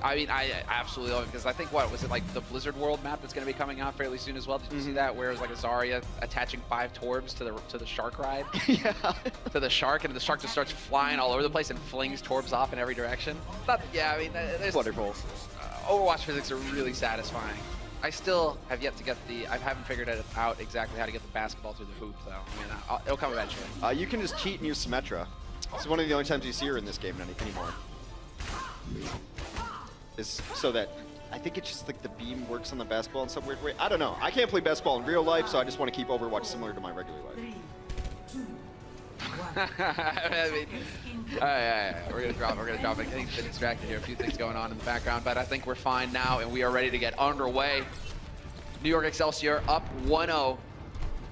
I mean, I absolutely love it because I think, what was it, like the Blizzard World map that's going to be coming out fairly soon as well? Did you see that? Where it was like a Zarya attaching 5 Torbs to the shark ride? Yeah. To the shark, and the shark just starts flying all over the place and flings Torbs off in every direction. But, yeah, I mean, there's Wonderful. Overwatch physics are really satisfying. I still have yet to get I haven't figured out exactly how to get the basketball through the hoop, though. I mean, it'll come eventually. You can just cheat and use Symmetra. It's one of the only times you see her in this game anymore. Is so that I think it's just like the beam works on the basketball in some weird way. I don't know. I can't play basketball in real life, so I just want to keep Overwatch similar to my regular life. I mean, we're gonna drop it. I think it's been distracted here. A few things going on in the background, but I think we're fine now, and we are ready to get underway. New York Excelsior up 1-0.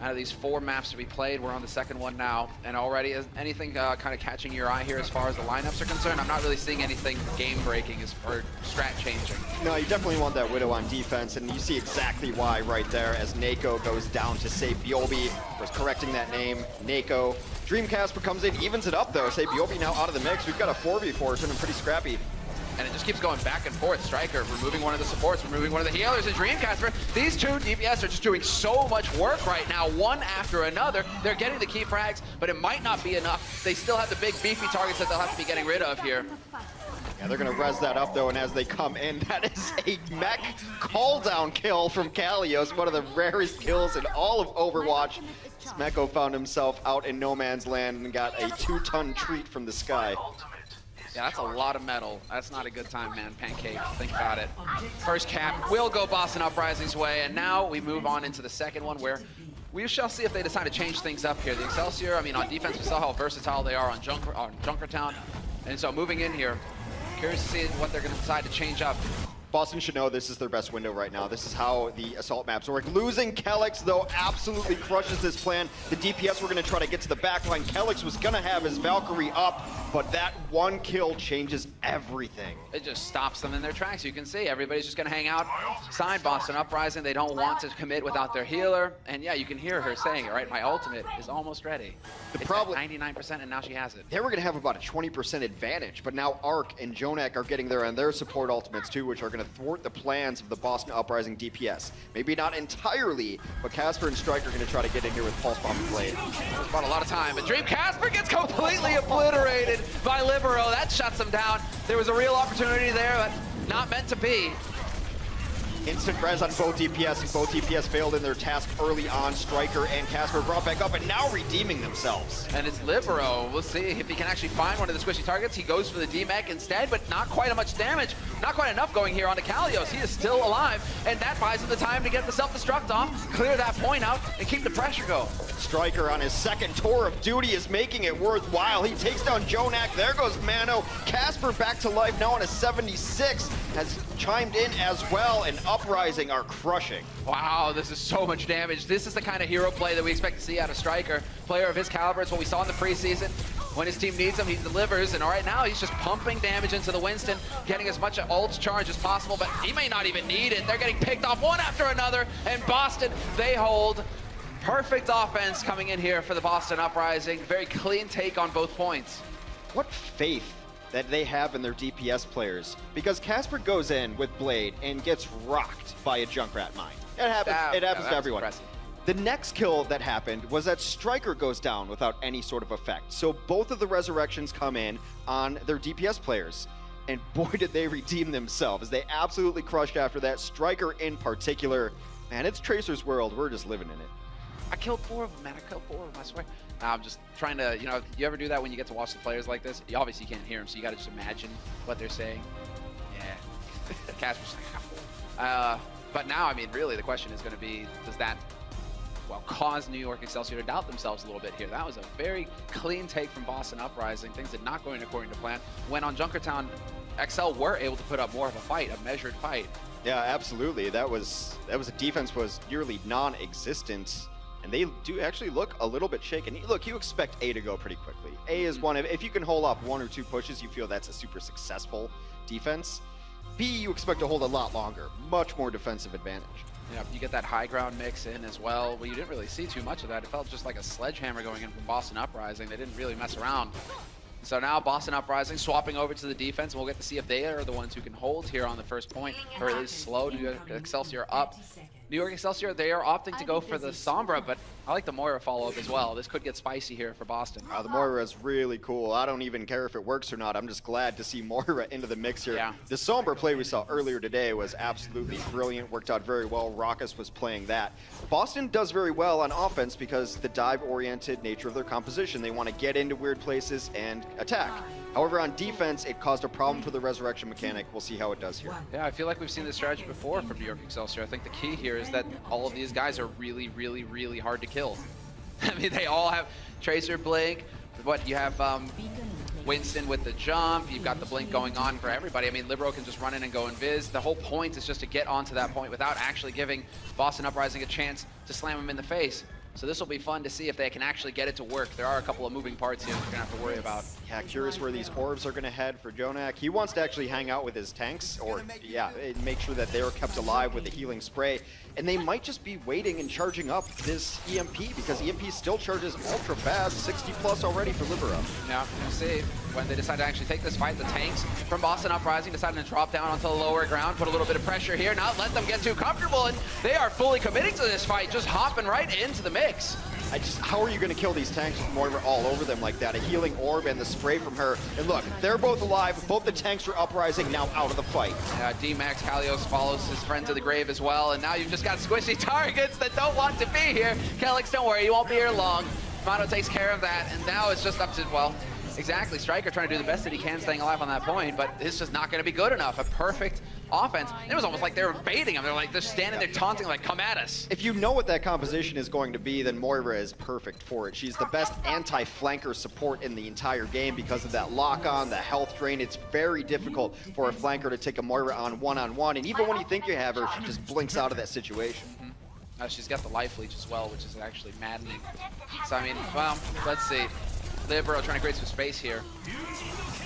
Out of these 4 maps to be played, we're on the second one now, and already is anything kind of catching your eye here as far as the lineups are concerned? I'm not really seeing anything game-breaking or strat-changing. No, you definitely want that Widow on defense, and you see exactly why right there as Nako goes down to save Biobi. Was correcting that name, Nako. Dreamcasper comes in, evens it up though. Say Biobi now out of the mix. We've got a 4v4, turning pretty scrappy. And it just keeps going back and forth. Striker removing one of the supports, removing one of the healers, and Dreamcasper. These two DPS are just doing so much work right now, one after another. They're getting the key frags, but it might not be enough. They still have the big beefy targets that they'll have to be getting rid of here. Yeah, they're gonna res that up though, and as they come in, that is a mech call down kill from Kalios, one of the rarest kills in all of Overwatch. Smeko found himself out in no man's land and got a 2-ton treat from the sky. Yeah, that's a lot of metal. That's not a good time, man. Pancake, think about it. First cap will go Boston Uprising's way, and now we move on into the second one where we shall see if they decide to change things up here. The Excelsior, I mean, on defense, we saw how versatile they are on Junkertown. And so moving in here, curious to see what they're going to decide to change up. Boston should know this is their best window right now. This is how the assault maps work. Losing Kelix, though, absolutely crushes this plan. The DPS were going to try to get to the backline. Kelix was going to have his Valkyrie up, but that one kill changes everything. It just stops them in their tracks. You can see everybody's just going to hang out side Boston Uprising. They don't want to commit without their healer. And yeah, you can hear her saying it, right? My ultimate is almost ready. The problem, 99%, and now she has it. They were going to have about a 20% advantage, but now Arc and Jonak are getting there on their support ultimates too, which are going to thwart the plans of the Boston Uprising DPS. Maybe not entirely, but Casper and Strike are going to try to get in here with Pulse Bomb and Blade. It's about a lot of time, but Dreamcasper gets completely obliterated by Libero. That shuts him down. There was a real opportunity there, but not meant to be. Instant res on both DPS, and both DPS failed in their task early on. Striker and Casper brought back up and now redeeming themselves. And it's Libero. We'll see if he can actually find one of the squishy targets. He goes for the D-Mech instead, but not quite much damage. Not quite enough going here onto Kalios. He is still alive, and that buys him the time to get the self-destruct off, clear that point out, and keep the pressure going. Striker on his second tour of duty is making it worthwhile. He takes down Jonak. There goes Mano. Casper back to life now on a 76. Has chimed in as well, and Uprising are crushing. Wow, this is so much damage. This is the kind of hero play that we expect to see out of Striker. Player of his caliber. It's what we saw in the preseason. When his team needs him, he delivers, and right now he's just pumping damage into the Winston, getting as much ult charge as possible, but he may not even need it. They're getting picked off one after another, and Boston, they hold. Perfect offense coming in here for the Boston Uprising. Very clean take on both points. What faith that they have in their DPS players, because Casper goes in with Blade and gets rocked by a Junkrat mine. It happens to everyone. Impressive. The next kill that happened was that Striker goes down without any sort of effect. So both of the resurrections come in on their DPS players. And boy, did they redeem themselves. They absolutely crushed after that. Striker in particular. Man, it's Tracer's world. We're just living in it. I killed 4 of them, man. I killed 4 of them, I swear. I'm just trying to, you ever do that when you get to watch the players like this? You obviously can't hear them, so you got to just imagine what they're saying. Yeah. Casper's like, but now, I mean, really, the question is going to be, does that, well, cause New York Excelsior to doubt themselves a little bit here? That was a very clean take from Boston Uprising. Things did not go according to plan. When on Junkertown, XL were able to put up more of a fight, a measured fight. Yeah, absolutely. That was a defense was nearly non-existent. And they do actually look a little bit shaken. Look, you expect A to go pretty quickly. A is one of, if you can hold off 1 or 2 pushes, you feel that's a super successful defense. B, you expect to hold a lot longer, much more defensive advantage. Yeah, you get that high ground mix in as well. Well, you didn't really see too much of that. It felt just like a sledgehammer going in from Boston Uprising. They didn't really mess around. So now Boston Uprising swapping over to the defense. We'll get to see if they are the ones who can hold here on the first point, or at least slow New York Excelsior up. New York Excelsior, they are opting to go for the Sombra, but I like the Moira follow-up as well. This could get spicy here for Boston. The Moira is really cool. I don't even care if it works or not. I'm just glad to see Moira into the mix here. Yeah. The Sombra play we saw earlier today was absolutely brilliant, worked out very well. Raucus was playing that. Boston does very well on offense because the dive-oriented nature of their composition. They want to get into weird places and attack. However, on defense, it caused a problem for the resurrection mechanic. We'll see how it does here. Yeah, I feel like we've seen this strategy before from New York Excelsior. I think the key here is that all of these guys are really, really, really hard to kill. I mean, they all have Tracer, Blink. What, you have Winston with the jump. You've got the Blink going on for everybody. I mean, Libero can just run in and go invis. The whole point is just to get onto that point without actually giving Boston Uprising a chance to slam him in the face. So this will be fun to see if they can actually get it to work. There are a couple of moving parts here that you're going to have to worry about. Yeah, curious where these orbs are going to head for Jonak. He wants to actually hang out with his tanks, or yeah, make sure that they're kept alive with the healing spray. And they might just be waiting and charging up this EMP, because EMP still charges ultra fast, 60 plus already for Libero. Yeah, we'll see. When they decide to actually take this fight, the tanks from Boston Uprising decided to drop down onto the lower ground, put a little bit of pressure here, not let them get too comfortable, and they are fully committing to this fight, just hopping right into the mix. How are you going to kill these tanks with Moira all over them like that? A healing orb and the spray from her. And look, they're both alive. Both the tanks are Uprising, now out of the fight. D-Max Kalios follows his friend to the grave as well, and now you've just got squishy targets that don't want to be here. Kelix, don't worry, you won't be here long. Mono takes care of that, and now it's just up to, well, exactly, Striker trying to do the best that he can, staying alive on that point, but it's just not going to be good enough. A perfect offense. It was almost like they were baiting him. They're like, they're standing there taunting, like, come at us. If you know what that composition is going to be, then Moira is perfect for it. She's the best anti-flanker support in the entire game because of that lock-on, the health drain. It's very difficult for a flanker to take a Moira on one-on-one, and even when you think you have her, she just blinks out of that situation. She's got the life leech as well, which is actually maddening. So, I mean, well, let's see. Libero trying to create some space here.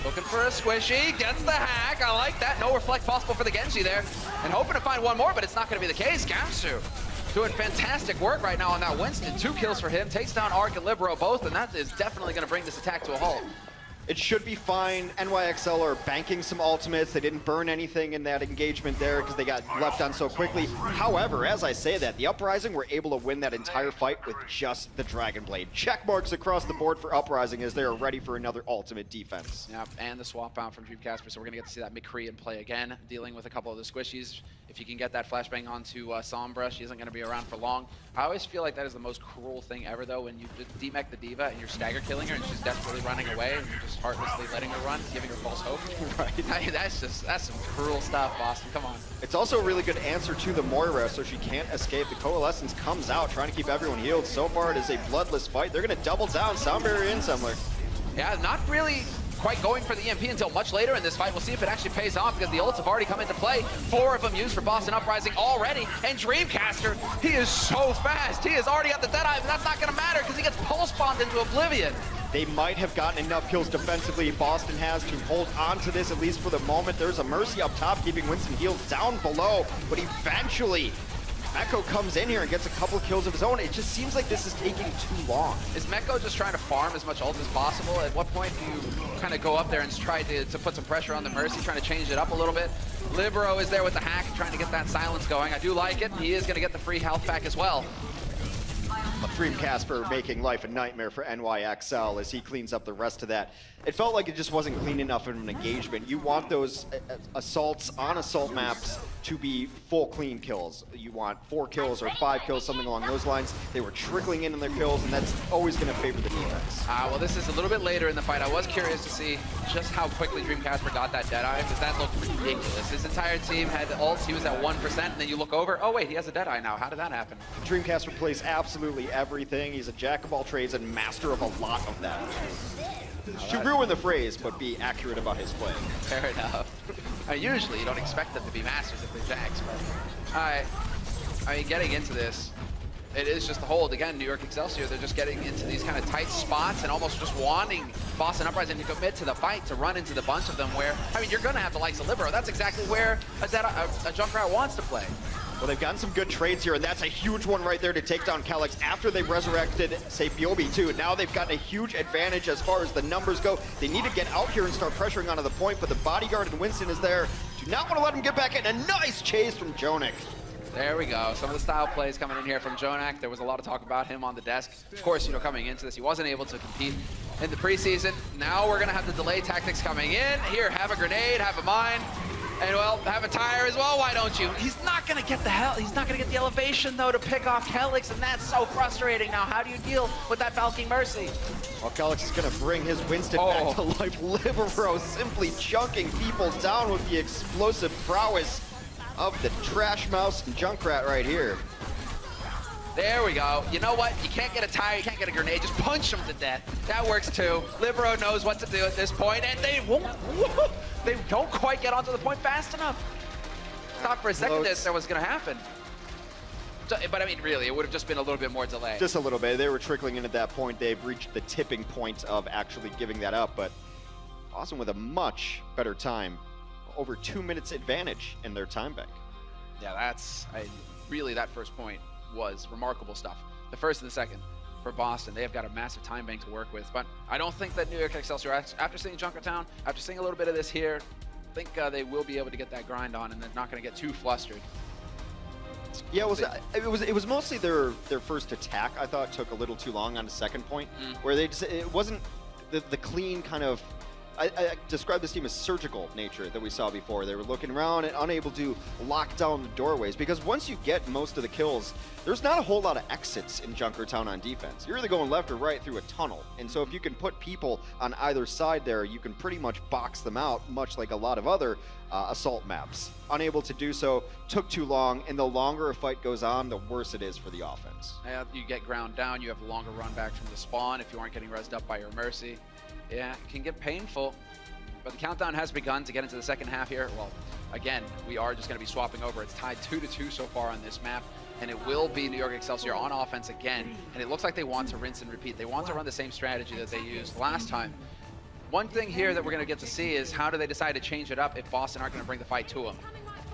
Looking for a squishy, gets the hack. I like that. No reflect possible for the Genji there. And hoping to find one more, but it's not going to be the case. Gamsu doing fantastic work right now on that Winston. 2 kills for him. Takes down Arc and Libero both, and that is definitely going to bring this attack to a halt. It should be fine. NYXL are banking some ultimates. They didn't burn anything in that engagement there because they got left on so quickly. However, as I say that, the Uprising were able to win that entire fight with just the Dragon Blade. Check marks across the board for Uprising as they are ready for another ultimate defense. Yep, and the swap out from Dreamcasper, so we're going to get to see that McCree in play again, dealing with a couple of the squishies. If you can get that flashbang onto Sombra, she isn't going to be around for long. I always feel like that is the most cruel thing ever, though, when you demech the diva and you're stagger killing her and she's desperately running away and you're just heartlessly letting her run, giving her false hope. Right. I mean, that's some cruel stuff, Boston. Come on. It's also a really good answer to the Moira, so she can't escape. The Coalescence comes out, trying to keep everyone healed. So far, it is a bloodless fight. They're going to double down. Sound barrier in somewhere. Yeah, not really quite going for the EMP until much later in this fight. We'll see if it actually pays off because the ults have already come into play. 4 of them used for Boston Uprising already. And Dreamcaster, he is so fast. He has already got the Deadeye, but that's not going to matter because he gets pulse bombed into oblivion. They might have gotten enough kills defensively. Boston has to hold on to this, at least for the moment. There's a Mercy up top, keeping Winston healed down below. But eventually, Meko comes in here and gets a couple kills of his own. It just seems like this is taking too long. Is Meko just trying to farm as much ult as possible? At what point do you kind of go up there and try to put some pressure on the Mercy, trying to change it up a little bit? Libero is there with the hack, trying to get that silence going. I do like it. He is going to get the free health back as well. Dreamcasper making life a nightmare for NYXL as he cleans up the rest of that. It felt like it just wasn't clean enough of an engagement. You want those assaults on assault maps to be full clean kills. You want 4 kills or 5 kills, something along those lines. They were trickling in their kills, and that's always going to favor the defense. Well, this is a little bit later in the fight. I was curious to see just how quickly Dreamcasper got that Deadeye, because that looked ridiculous. His entire team had ults. He was at 1%, and then you look over, oh wait, he has a Deadeye now. How did that happen? Dreamcasper plays absolutely everything. He's a jack of all trades and master of a lot of that. To ruin the phrase, but be accurate about his play. Fair enough. Usually you don't expect them to be masters if they're jacks, but I mean, getting into this, it is just the hold. Again, New York Excelsior, they're just getting into these kind of tight spots and almost just wanting Boston Uprising to commit to the fight, to run into the bunch of them where, I mean, you're going to have the likes of Libero. That's exactly where a Junkrat wants to play. Well, they've gotten some good trades here, and that's a huge one right there to take down Calyx after they resurrected Sabiobi too. Now they've gotten a huge advantage as far as the numbers go. They need to get out here and start pressuring onto the point, but the bodyguard and Winston is there. Do not want to let him get back in. A nice chase from Jonik. There we go. Some of the style plays coming in here from Jonak. There was a lot of talk about him on the desk. Of course, you know, coming into this, he wasn't able to compete in the preseason. Now we're going to have the delay tactics coming in. Here, have a grenade, have a mine, and well, have a tire as well. Why don't you? He's not going to get he's not going to get the elevation though to pick off Calyx, and that's so frustrating. Now, how do you deal with that Valkyrie Mercy? Well, Calyx is going to bring his Winston back to life. Libero simply chunking people down with the explosive prowess of the Trash Mouse and Junkrat right here. There we go. You know what? You can't get a tire, you can't get a grenade. Just punch them to death. That works too. Libero knows what to do at this point, and they won't. They don't quite get onto the point fast enough. Thought for a second that was going to happen. So, but I mean, really, it would have just been a little bit more delay. Just a little bit. They were trickling in at that point. They've reached the tipping point of actually giving that up, but Boston with a much better time. Over 2 minutes advantage in their time bank. Yeah, really that first point was remarkable stuff. The first and the second for Boston, they have got a massive time bank to work with, but I don't think that New York Excelsior, after seeing Junkertown, after seeing a little bit of this here, I think they will be able to get that grind on, and they're not going to get too flustered. Yeah, it was mostly their first attack. I thought took a little too long on the second point, where they just, it wasn't the clean kind of. I described this team as surgical nature that we saw before. They were looking around and unable to lock down the doorways, because once you get most of the kills, there's not a whole lot of exits in Junkertown on defense. You're either going left or right through a tunnel, and so if you can put people on either side there, you can pretty much box them out, much like a lot of other assault maps. Unable to do so, took too long, and the longer a fight goes on, the worse it is for the offense. You get ground down, you have a longer run back from the spawn if you aren't getting rezzed up by your Mercy. Yeah, it can get painful, but the countdown has begun to get into the second half here. Well, again, we are just going to be swapping over. It's tied 2-2 so far on this map, and it will be New York Excelsior on offense again, and it looks like they want to rinse and repeat. They want to run the same strategy that they used last time. One thing here that we're going to get to see is how do they decide to change it up if Boston aren't going to bring the fight to them.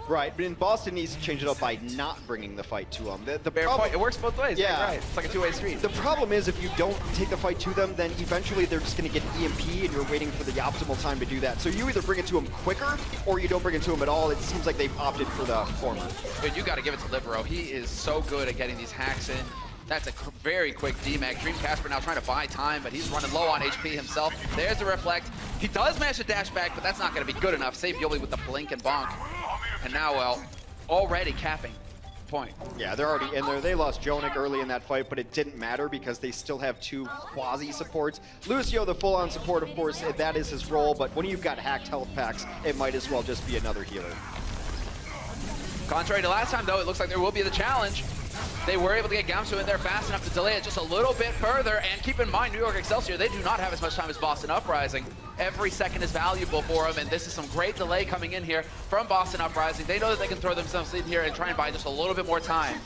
Right, but in Boston needs to change it up by not bringing the fight to them. The Fair point. It works both ways. Yeah. Right. It's like a two-way street. The problem is if you don't take the fight to them, then eventually they're just going to get EMP, and you're waiting for the optimal time to do that. So you either bring it to them quicker, or you don't bring it to them at all. It seems like they've opted for the former. Dude, you got to give it to Libero. He is so good at getting these hacks in. That's a very quick DMAG. Dream Casper now trying to buy time, but he's running low on HP himself. There's the reflect. He does manage to dash back, but that's not going to be good enough. Save Yoli with the blink and bonk. And now, well, already capping point. Yeah, they're already in there. They lost Jonik early in that fight, but it didn't matter because they still have two quasi supports. Lucio, the full-on support, of course, that is his role, but when you've got hacked health packs, it might as well just be another healer. Contrary to last time, though, it looks like there will be the challenge. They were able to get Gamsu in there fast enough to delay it just a little bit further, and keep in mind, New York Excelsior, they do not have as much time as Boston Uprising. Every second is valuable for them, and this is some great delay coming in here from Boston Uprising. They know that they can throw themselves in here and try and buy just a little bit more time.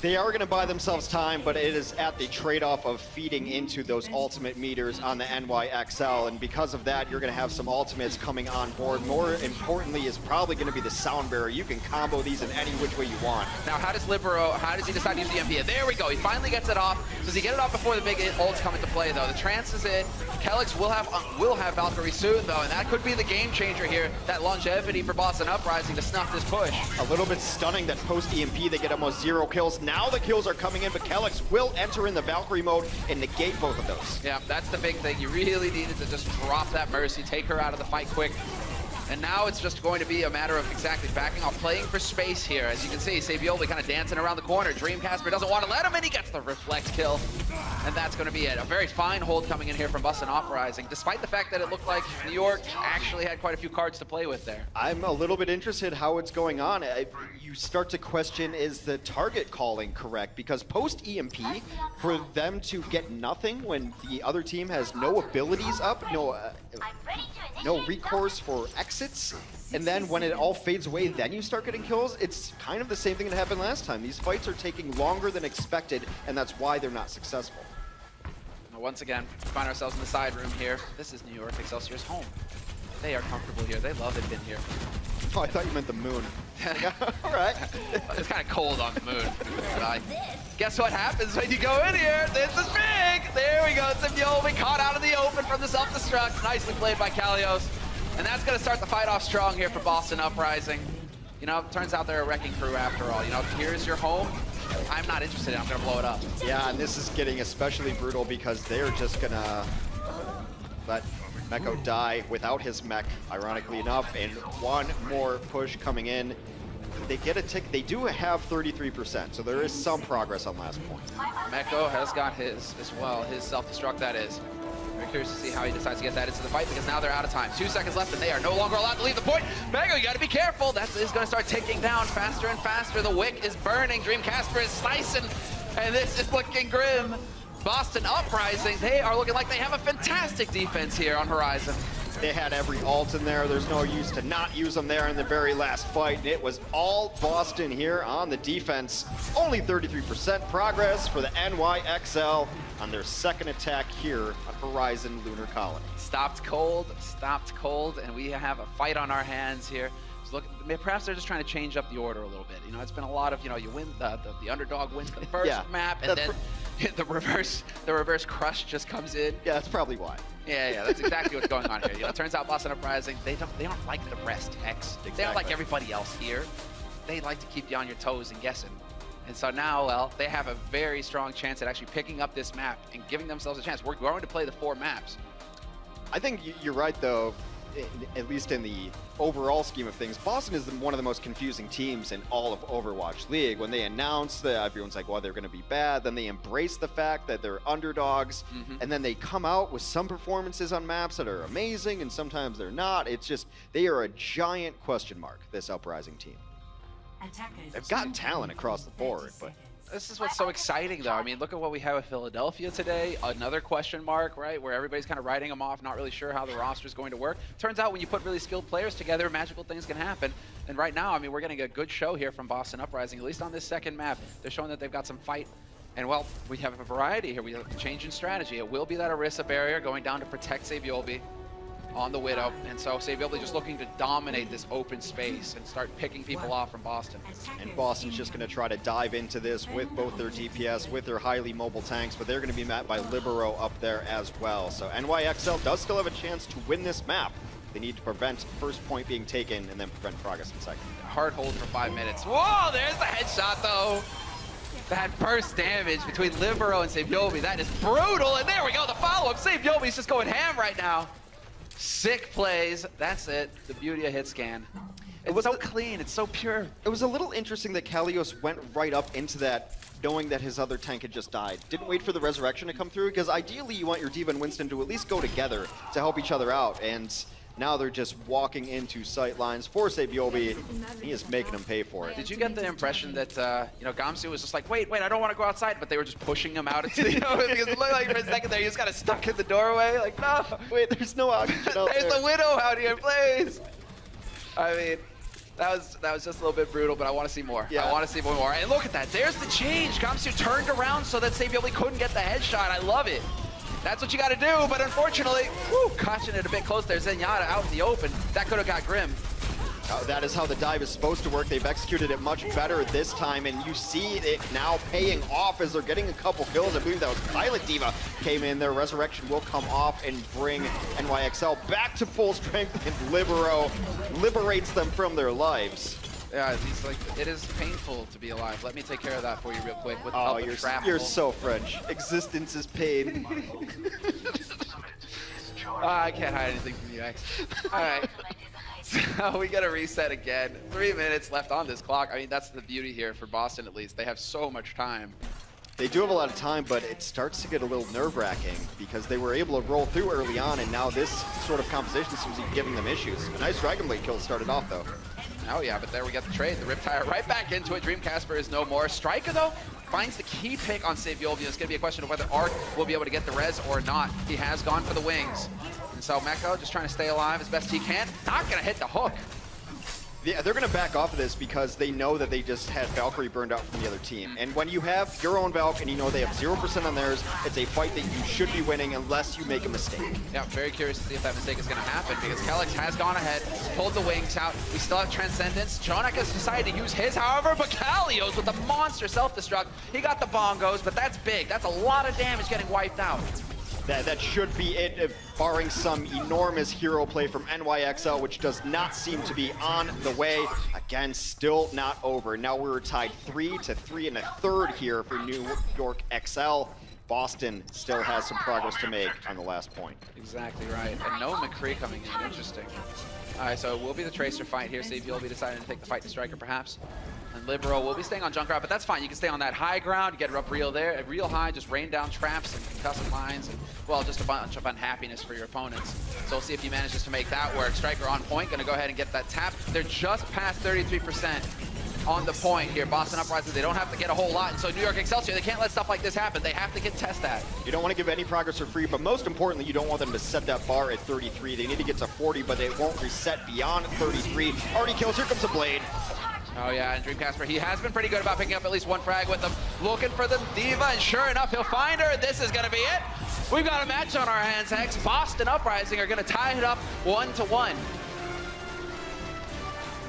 They are going to buy themselves time, but it is at the trade-off of feeding into those ultimate meters on the NYXL, and because of that, you're going to have some ultimates coming on board. More importantly is probably going to be the sound barrier. You can combo these in any which way you want. Now, how does he decide to use the MP? There we go. He finally gets it off. Does he get it off before the big ults come into play, though? The trance is in. Calyx will have Valkyrie soon, though, and that could be the game changer here. That longevity for Boston Uprising to snuff this push. A little bit stunning that post-EMP they get almost 0 kills. Now the kills are coming in, but Calyx will enter in the Valkyrie mode and negate both of those. Yeah, that's the big thing. You really needed to just drop that Mercy, take her out of the fight quick. And now it's just going to be a matter of exactly backing off, playing for space here. As you can see, Savioli kind of dancing around the corner. Dream Casper doesn't want to let him in. He gets the reflect kill. And that's going to be it. A very fine hold coming in here from Boston Uprising, despite the fact that it looked like New York actually had quite a few cards to play with there. I'm a little bit interested how it's going on. You start to question, is the target calling correct? Because post-EMP, for them to get nothing when the other team has no abilities up, no recourse for exits, and then when it all fades away, then you start getting kills, it's kind of the same thing that happened last time. These fights are taking longer than expected, and that's why they're not successful. Now, once again, we find ourselves in the side room here. This is New York Excelsior's home. They are comfortable here. They love it being here. Oh, I thought you meant the moon. All right. It's kind of cold on the moon. Guess what happens when you go in here? This is big! There we go, Simbiomi caught out of the open from the self-destruct. Nicely played by Kalios. And that's gonna start the fight off strong here for Boston Uprising. You know, it turns out they're a wrecking crew after all. You know, here's your home. I'm not interested, I'm gonna blow it up. Yeah, and this is getting especially brutal because they're just gonna let Meko die without his mech, ironically enough, and one more push coming in. They get a tick. They do have 33%, so there is some progress on last point. Meko has got his as well, his self-destruct that is. Very curious to see how he decides to get that into the fight because now they're out of time. 2 seconds left and they are no longer allowed to leave the point. Meko, you gotta be careful. That is gonna start ticking down faster and faster. The wick is burning. Dream Casper is slicing, and this is looking grim. Boston Uprising, they are looking like they have a fantastic defense here on Horizon. They had every ult in there. There's no use to not use them there in the very last fight. And it was all Boston here on the defense. Only 33% progress for the NYXL on their second attack here on Horizon Lunar Colony. Stopped cold, and we have a fight on our hands here. So look, perhaps they're just trying to change up the order a little bit. You know, it's been a lot of, you know, you win, the underdog wins the first map, and then the reverse crush just comes in. Yeah, that's probably why. Yeah, that's exactly what's going on here. You know, it turns out Boston Uprising, they don't like the rest, X. Exactly. They don't like everybody else here. They like to keep you on your toes and guessing. And so now, well, they have a very strong chance at actually picking up this map and giving themselves a chance. We're going to play the 4 maps. I think you're right, though, at least in the overall scheme of things. Boston is one of the most confusing teams in all of Overwatch League. When they announce that, everyone's like, well, they're going to be bad. Then they embrace the fact that they're underdogs. And then they come out with some performances on maps that are amazing, and sometimes they're not. It's just, they are a giant question mark, this Uprising team. They've got talent across the board, but this is what's so exciting, though. I mean, look at what we have with Philadelphia today. Another question mark, right, where everybody's kind of writing them off, not really sure how the roster is going to work. Turns out when you put really skilled players together, magical things can happen. And right now, I mean, we're getting a good show here from Boston Uprising, at least on this second map. They're showing that they've got some fight. And, well, we have a variety here. We have a change in strategy. It will be that Orisa barrier going down to protect Saviolbi on the Widow, and so Saviolbi just looking to dominate this open space and start picking people off from Boston. And Boston's just going to try to dive into this with both their DPS, with their highly mobile tanks, but they're going to be met by Libero up there as well. So NYXL does still have a chance to win this map. They need to prevent first point being taken and then prevent progress in second. Hard hold for 5 minutes. Whoa, there's the headshot though. That burst damage between Libero and Saviolbi, that is brutal. And there we go, the follow-up. Saviolbi's just going ham right now. Sick plays, that's it. The beauty of hit scan. It's so clean, it's so pure. It was a little interesting that Kalios went right up into that knowing that his other tank had just died. Didn't wait for the resurrection to come through, because ideally you want your D.Va and Winston to at least go together to help each other out, and now they're just walking into sight lines for Saviolbi. He is making them pay for it. Did you get the impression that, you know, Gamsu was just like, wait, I don't want to go outside, but they were just pushing him out into the, you know, because it looked like for a second there, he just got stuck in the doorway, like, no. Wait, there's no oxygen out There's there. the Widow out here, please. I mean, that was just a little bit brutal, but I want to see more. Yeah. I want to see more. And look at that, there's the change. Gamsu turned around so that Saviolbi couldn't get the headshot. I love it. That's what you got to do, but unfortunately, catching it a bit close there. Zenyatta out in the open. That could have got grim. That is how the dive is supposed to work. They've executed it much better this time, and you see it now paying off as they're getting a couple kills. I believe that was Pilot D.Va came in. Their resurrection will come off and bring NYXL back to full strength, and Libero liberates them from their lives. Yeah, he's like, it is painful to be alive. Let me take care of that for you real quick. With Oh, you're so French. Existence is pain. I can't hide anything from you, X. All right. So we got to reset again. 3 minutes left on this clock. I mean, that's the beauty here for Boston, at least. They have so much time. They do have a lot of time, but it starts to get a little nerve-wracking because they were able to roll through early on, and now this sort of composition seems to be giving them issues. A nice Dragon Blade kill started off, though. Oh yeah, but there we got the trade. The Riptire right back into it. Dream Casper is no more. Striker, though, finds the key pick on Saviolbi. It's going to be a question of whether Arc will be able to get the res or not. He has gone for the wings. And so Meko just trying to stay alive as best he can. Not going to hit the hook. Yeah, they're going to back off of this because they know that they just had Valkyrie burned out from the other team. And when you have your own Valk and you know they have 0% on theirs, it's a fight that you should be winning unless you make a mistake. Yeah, very curious to see if that mistake is going to happen because Kellex has gone ahead, pulled the wings out. We still have Transcendence. Jonak has decided to use his, however, but Kalios with a monster self-destruct. He got the bongos, but that's big. That's a lot of damage getting wiped out. That should be it, barring some enormous hero play from NYXL, which does not seem to be on the way. Again, still not over. Now we're tied 3-3 1/3 here for New York XL. Boston still has some progress to make on the last point. Exactly right. And no McCree coming in. Interesting. All right, so it will be the Tracer fight here. See if you'll be deciding to take the fight to Striker, perhaps. And Libero will be staying on Junkrat, but that's fine. You can stay on that high ground, get up real there, real high, just rain down traps and concussive lines, and, well, just a bunch of unhappiness for your opponents. So we'll see if he manages to make that work. Striker on point, gonna go ahead and get that tap. They're just past 33% on the point here. Boston Uprising, they don't have to get a whole lot, and so New York Excelsior, they can't let stuff like this happen. They have to get test that. You don't want to give any progress for free, but most importantly, you don't want them to set that bar at 33. They need to get to 40, but they won't reset beyond 33. Already kills, here comes a blade. Oh yeah, and Dreamcasper, he has been pretty good about picking up at least one frag with them. Looking for the Diva, and sure enough, he'll find her. This is gonna be it. We've got a match on our hands, Hex. Boston Uprising are gonna tie it up 1-1.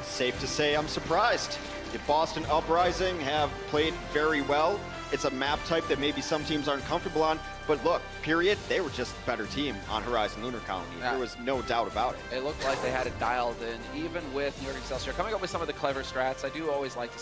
Safe to say I'm surprised. The Boston Uprising have played very well. It's a map type that maybe some teams aren't comfortable on, but look, period, they were just a better team on Horizon Lunar Colony. Yeah. There was no doubt about it. It looked like they had it dialed in, even with New York Excelsior coming up with some of the clever strats. I do always like to